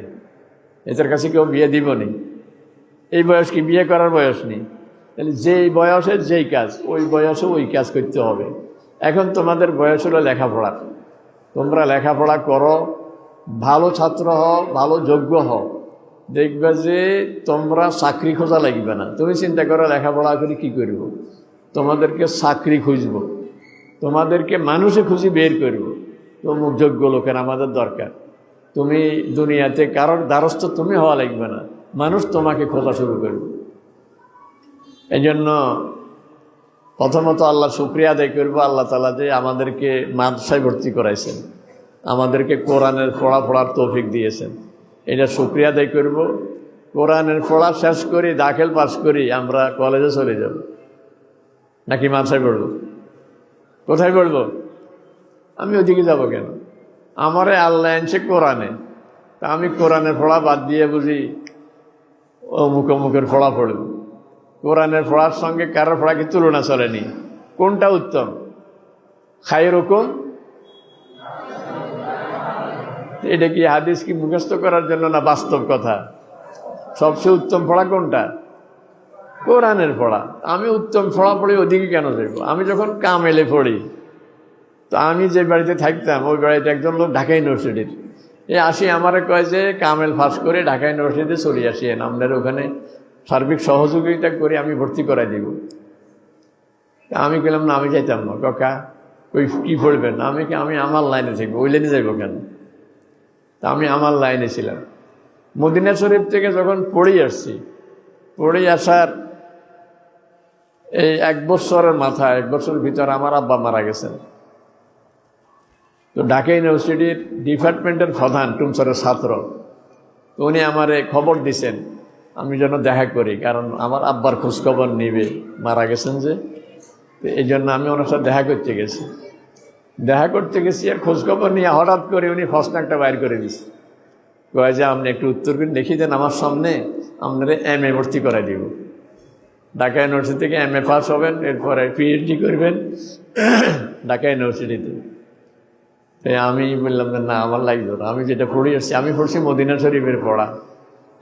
এটার কাছে কেউ বিয়ে দিব নি। এই বয়স কি বিয়ে করার বয়স নেই? তাহলে যেই বয়সে যেই কাজ, ওই বয়সে ওই কাজ করতে হবে। এখন তোমাদের বয়স হলো লেখাপড়া, তোমরা লেখাপড়া করো, ভালো ছাত্র হও, ভালো যোগ্য হও, দেখবে যে তোমরা চাকরি খোঁজা লাগবে না। তুমি চিন্তা করো লেখাপড়া করে কী করব, তোমাদেরকে চাকরি খুঁজব, তোমাদেরকে মানুষে খুঁজি বের করব। তোমার যোগ্য লোকের আমাদের দরকার। তুমি দুনিয়াতে কারোর দ্বারস্থ তুমি হওয়া লাগবে না, মানুষ তোমাকে খোঁজা শুরু করবে। এই জন্য প্রথমত আল্লাহ শুকরিয়া আদায় করবো আল্লাহ তাআলা যে আমাদেরকে মাদ্রাসায় ভর্তি করাইছেন, আমাদেরকে কোরআনের পড়ার তৌফিক দিয়েছেন, এটা শুকরিয়া আদায় করব। কোরআনের পড়া শেষ করি, দাখিল পাস করি, আমরা কলেজে চলে যাব, নাকি মাদ্রাসায় পড়ব? কোথায় পড়ব? আমি ওইদিকে যাব কেন? আমারে আল্লাহ আনছে কোরআনে, তা আমি কোরআনের পড়া বাদ দিয়ে বুঝি অমুক অমুকের পড়া পড়ব? কোরআনের পড়ার সঙ্গে কারোর পড়া কি তুলনা চলেনি? কোনটা উত্তম? খায়রুকুম, এটা কি হাদিস কি মুখস্থ করার জন্য না বাস্তব কথা? সবচেয়ে উত্তম পড়া কোনটা? কোরআনের পড়া। আমি উত্তম পড়া পড়ি ওদিকে কেন যাবো? আমি যখন কামেলে পড়ি, তো আমি যে বাড়িতে থাকতাম ওই বাড়িতে একজন লোক ঢাকা ইউনিভার্সিটির, আসি আমারে কয় যে কামেল পাস করে ঢাকা ইউনিভার্সিটিতে চলে আসেন, আপনার ওখানে সার্বিক সহযোগিতা করে আমি ভর্তি করাই দিব। আমি বললাম না, আমি যাইতাম না। কাকা ওই কী পড়বেন? আমি আমার লাইনে থাকবো, ওই লাইনে যাইব কেন? তা আমি আমার লাইনে ছিলাম। মদিনা শরীফ থেকে যখন পড়ে আসছি, পড়ে আসার এই 1 বছরের মাথায়, 1 বছরের ভিতরে আমার আব্বা মারা গেছেন। তো ঢাকা ইউনিভার্সিটির ডিপার্টমেন্টের প্রধান টুমসরের ছাত্র, তো উনি আমারে খবর দিছেন আমি যেন দেখা করি, কারণ আমার আব্বার খোঁজখবর নিবে, মারা গেছেন যে। তো এই জন্য আমি ওনার সাথে দেখা করতে গেছি। আর খোঁজখবর নিয়ে হঠাৎ করে উনি প্রশ্ন একটা বাইর করে দিছে, কয় যে আপনি একটু উত্তর করে লিখে দেন আমার সামনে, আপনারা MA ভর্তি করাই দিব। ঢাকা ইউনিভার্সিটি থেকে MA পাস হবেন, এরপরে PhD করবেন ঢাকা ইউনিভার্সিটিতে। আমি বললাম যে না, আমার লাগবে না, আমি যেটা পড়ে আসছি, আমি পড়ছি মদিনা শরীফের পড়া,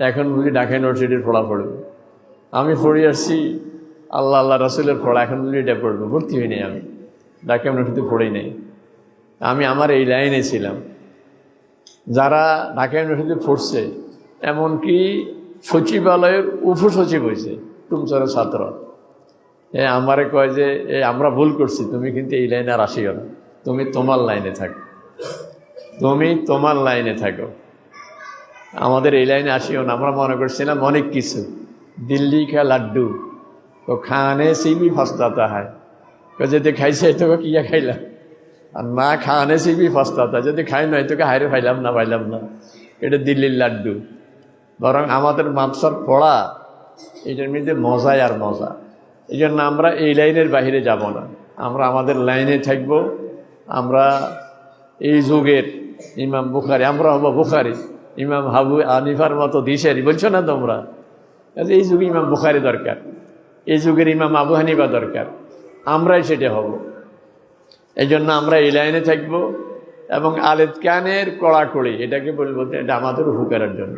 এখন বুঝি ঢাকা ইউনিভার্সিটির পড়া পড়বে। আমি পড়ে আসছি আল্লাহ রাসূলের পড়া, এখন বুঝি এটা পড়বো। ভর্তি হইনি, আমি ঢাকা ইউনিভার্সিটিতে পড়েই নেই। আমি আমার এই লাইনে ছিলাম। যারা ঢাকা ইউনিভার্সিটিতে পড়ছে, এমনকি সচিবালয়ের উপসচিব হয়েছে টুমচরের ছাত্র, আমারে কয় যে আমরা ভুল করছি, তুমি কিন্তু এই লাইনে আর আসিও না, তুমি তোমার লাইনে থাকো, তুমি তোমার লাইনে থাকো, আমাদের এই লাইনে আসিও না। আমরা মনে করছিলাম অনেক কিছু, দিল্লি কা লাড্ডু তো খানে সিবি ফস্তাতা হয়, যদি খাইছে তোকে কিয়া খাইলাম, আর না খানে সিবি ফস্তাতা, যদি খাই নয় তোকে হাইরে পাইলাম না, এটা দিল্লির লাড্ডু। বরং আমাদের মাদ্রাসার পড়া, এটার মধ্যে মজাই আর মজা। এই জন্য আমরা এই লাইনের বাহিরে যাব না, আমরা আমাদের লাইনে থাকব। আমরা এই যুগের ইমাম বুখারী, আমরা হবো বুখারী, ইমাম আবু হানিফার মতো দিশেরি বলছো না তোমরা? এই যুগে ইমাম বুখারী দরকার, এই যুগের ইমাম আবু হানিফা দরকার, আমরাই সেটা হব। এই জন্য আমরা এই লাইনে থাকবো। এবং আলেতকানের কড়াকড়ি, এটাকে বলবো এটা আমাদের উপকারের জন্য।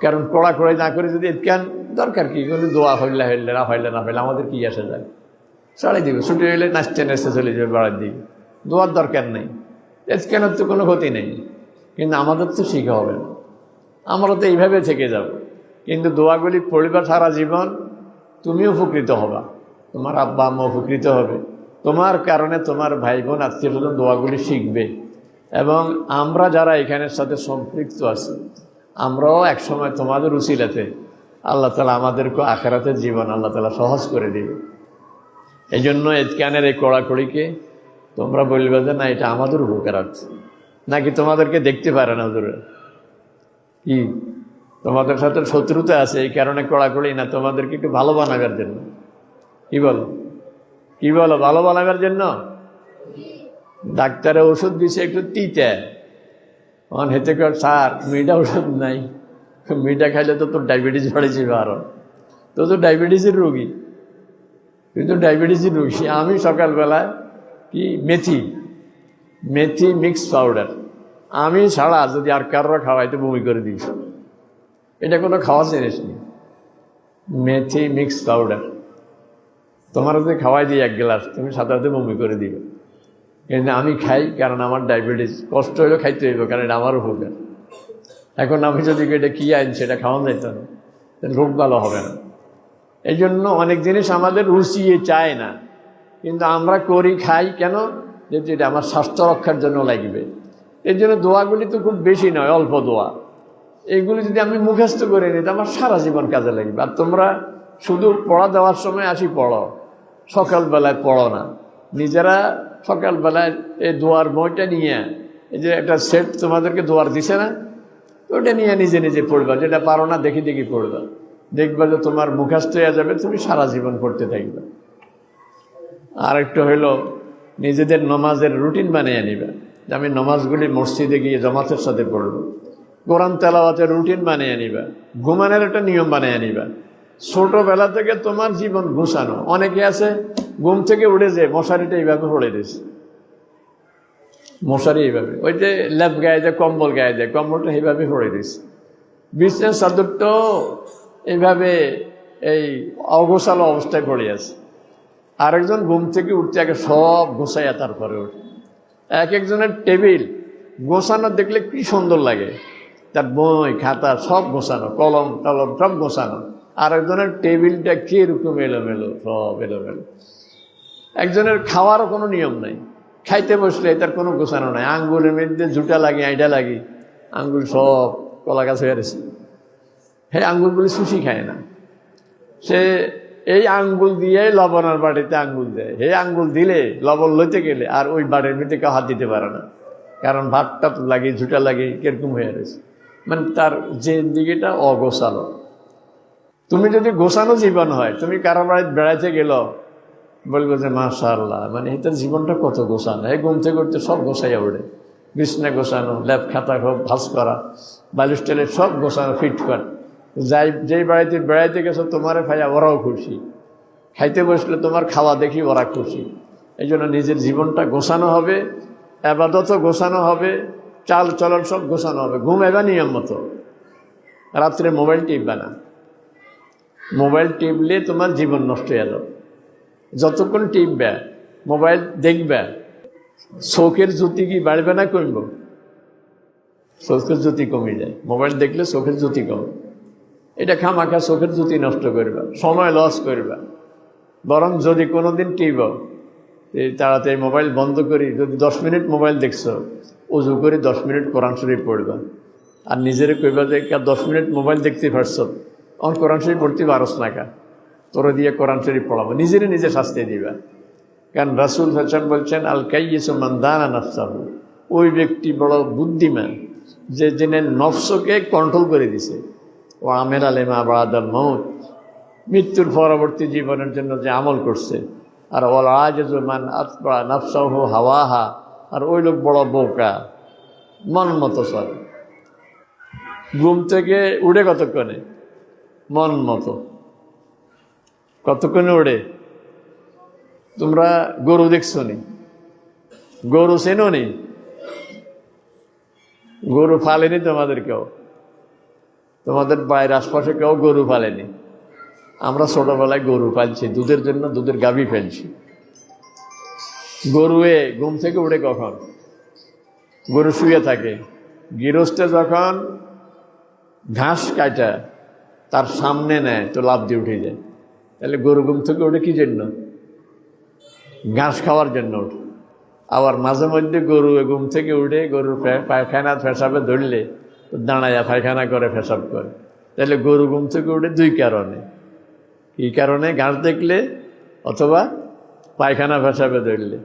কারণ কড়াকড়ি না করে যদি এতকান দরকার কি, কোনো দোয়া হইলে না হইলে আমাদের কি আসে যায়, ছাড়াই দিব। ছুটি হইলে নাচতে চলে যাবে বাড়ার দিকে, দোয়ার দরকার নেই। এতকানের তো কোনো ক্ষতি নেই, কিন্তু আমাদের তো শিখা হবে না। আমরা তো এইভাবে থেকে যাব। কিন্তু দোয়াগুলি পড়িবা সারা জীবন, তুমিও উপকৃত হবা, তোমার আব্বা আম্মা উপকৃত হবে, তোমার কারণে তোমার ভাই বোন আত্মীয় স্বজন দোয়াগুলি শিখবে। এবং আমরা যারা এখানের সাথে সম্পৃক্ত আছি, আমরাও একসময় তোমাদের উসিলাতে আল্লাহ তাআলা আমাদেরকে আখিরাতের জীবন আল্লাহ তাআলা সহজ করে দিবে। এই জন্য এতকানের এই কড়াকড়িকে তোমরা বলবে যে না, এটা আমাদের উপকারার্থে, নাকি তোমাদেরকে দেখতে পারে না হুজুর, কি তোমাদের সাথে শত্রুতা আছে এই কারণে কড়াকড়ি, না তোমাদেরকে একটু ভালো বানাবার জন্য? কি বলো, কি বলো, ভালো বানাবার জন্য? ডাক্তারে ওষুধ দিছে একটু তিতে, অন হেতে কর স্যার মিঠা ওষুধ নাই, মিঠা খাইলে তো তোর ডায়াবেটিস বাড়ে যাবে, আরো তো ডায়াবেটিসের রোগী, তুই তো ডায়াবেটিসের রোগী। আমি সকালবেলায় কি মেথি মিক্স পাউডার আমি ছাড়া যদি আর কারোর খাওয়াইতে বমি করে দিস, এটা কোনো খাওয়া জিনিস নেই। মেথি মিক্স পাউডার তোমার যদি খাওয়াই দিই 1 গ্লাস, তুমি সাথে সাথে বমি করে দিবে। কিন্তু আমি খাই কারণ আমার ডায়াবেটিস, কষ্ট হলেও খাইতে হইব, কারণ এটা আমার উপকার। এখন আমি যদি এটা কী আইন সেটা খাওয়ান যাইত না, রোগ ভালো হবে না। এই জন্য অনেক জিনিস আমাদের রুচিয়ে চায় না, কিন্তু আমরা করি, খাই কেন? যেহেতু এটা আমার স্বাস্থ্য রক্ষার জন্য লাগবে। এর জন্য দোয়াগুলি তো খুব বেশি নয়, অল্প দোয়া। এইগুলি যদি আমি মুখস্থ করে নিই, আমার সারা জীবন কাজে লাগবে। আর তোমরা শুধু পড়া দেওয়ার সময় আসি পড়ো, সকালবেলায় পড়ো না। নিজেরা সকালবেলায় এই দোয়ার বইটা নিয়ে, এই যে একটা সেট তোমাদেরকে দোয়ার দিছে না, ওটা নিয়ে নিজে নিজে পড়বা। যেটা পারো না দেখি দেখি পড়বা, দেখবা যে তোমার মুখস্থ হয়ে যাবে, তুমি সারা জীবন পড়তে থাকবে। আর একটু হইল নিজেদের নমাজের রুটিন বানিয়ে নিবা, যে আমি নমাজগুলি মসজিদে গিয়ে জামাতের সাথে পড়ব। কোরআন তেলাওয়াতের রুটিন বানিয়ে নিবা, ঘুমানোর একটা নিয়ম বানিয়ে নিবা। ছোটোবেলা থেকে তোমার জীবন গুছানো। অনেকে আছে ঘুম থেকে উঠে যে মশারিটা এইভাবে পড়ে দিয়েছে, মশারি এইভাবে, ওই যে ল্যাপ গায়ে দেয়, কম্বল গায়ে দেয়, কম্বলটা এইভাবে পড়ে দিয়েছে। বিছনার চাদরটাও এইভাবে এই অগোছালো অবস্থায় পড়ে আছে। আরেকজন ঘুম থেকে উঠতে আগে সব গোছাইয়া তারপরে ওঠে। এক একজনের টেবিল গোছানো দেখলে কি সুন্দর লাগে, তার বই খাতা সব গোছানো, কলম টলম সব গোছানো। আরেকজনের টেবিলটা কীরকম এলোমেলো, সব এলোমেলো। একজনের খাওয়ারও কোনো নিয়ম নাই, খাইতে বসলে তার কোনো গোছানো নাই, আঙ্গুলের মধ্যে জুটা লাগে, আইডা লাগে, আঙ্গুল সব কলা গাছ হয়ে গেছে। হ্যাঁ, আঙ্গুলগুলি সুশি খায় না, সে এই আঙ্গুল দিয়ে লবণের বাটিতে আঙ্গুল দেয়। হে আঙ্গুল দিলে লবণ লইতে গেলে আর ওই বাটির মধ্যে কেউ হাত দিতে পারে না, কারণ ভাতটা লাগে, ঝুটা লাগে, কিরকম হয়ে গেছে। মানে তার যে দিকেটা অগোছালো। তুমি যদি গোছানো জীবন হয়, তুমি কারো বাড়িতে বেড়াইতে গেল, বলবো যে মাশাআল্লাহ, মানে এটার জীবনটা কত গোছানো। এই ঘুমতে করতে সব গোছাইয়া ওঠে, বিছনা গোছানো, ল্যাপ খাতা সব ভাঁজ করা, বালিশ টেলে সব গোছানো, ফিটফাট। যেই বাড়িতে বেড়াইতে গেছো তোমারে ভাইয়া ওরাও খুশি, খাইতে বসলে তোমার খাওয়া দেখি ওরা খুশি। এই জন্য নিজের জীবনটা গোছানো হবে, আবাদতও গোছানো হবে, চাল চলন সব গোছানো হবে। ঘুমাইবা নিয়ম মতো, রাত্রে মোবাইল টিপবে না। মোবাইল টিপলে তোমার জীবন নষ্ট হয়ে যাবে। যতক্ষণ টিপবে, মোবাইল দেখবে, চোখের জ্যোতি কি বাড়বে না কমবে? চোখের জ্যোতি কমে যায়, মোবাইল দেখলে চোখের জ্যোতি কমে। এটা খামাখা চোখের জ্যোতি নষ্ট করবা, সময় লস করবা। বরং যদি কোনোদিন টিপ তাড়াতাড়ি মোবাইল বন্ধ করি, যদি 10 মিনিট মোবাইল দেখছো, উজু করে 10 মিনিট কোরআন শরীফ পড়বা। আর নিজের কইবা যে 10 মিনিট মোবাইল দেখতে পারছ, অন কোরআন শরীফ পড়তে পারস না, কা তোরে দিয়ে কোরআন শরীফ পড়াবো, নিজেরই নিজে শাস্তি দিবা। কারণ রাসূল হাসান বলছেন, আল কাইয়িসু মান দানা নাফসাহু, ওই ব্যক্তি বড় বুদ্ধিমান যে জেনে নফসকে কন্ট্রোল করে দিছে। ও আমের আলেমা বাদাল মউত, মৃত্যুর পরবর্তী জীবনের জন্য যে আমল করছে। আর ওয়াল আজিজু মান আতবা নাফসাহু হাওয়াহা, আর ওই লোক বড় বোকা, মন মতো চলে। ঘুম থেকে উঠে কতক্ষণে? মন মতো। কতক্ষণে উঠে? তোমরা গরু দেখছো নি? গরু চেনো নি? গরু ফালেনি তোমাদের কেউ? তোমাদের বাইরের আশপাশে কেউ গরু ফালেনি? আমরা ছোটবেলায় গরু পালছি, দুধের জন্য দুধের গাভী ফেলছি। গরুয়ে ঘুম থেকে উঠে কখন? গরু শুয়ে থাকে। গৃহস্থে যখন ঘাস কাটা তার সামনে নেয় তো লাফ দিয়ে উঠে যায়। তাহলে গরু ঘুম থেকে ওঠে কী জন্য? ঘাস খাওয়ার জন্য ওঠে। আবার মাঝে মধ্যে গরু ঘুম থেকে উঠে গরুর পায়খানা পেশাবে ধরলে দাঁড়াইয়া পায়খানা করে পেশাব করে। তাহলে গরু ঘুম থেকে উঠে দুই কারণে, কী কারণে? ঘাস দেখলে অথবা পায়খানা পেশাবে ধরলে।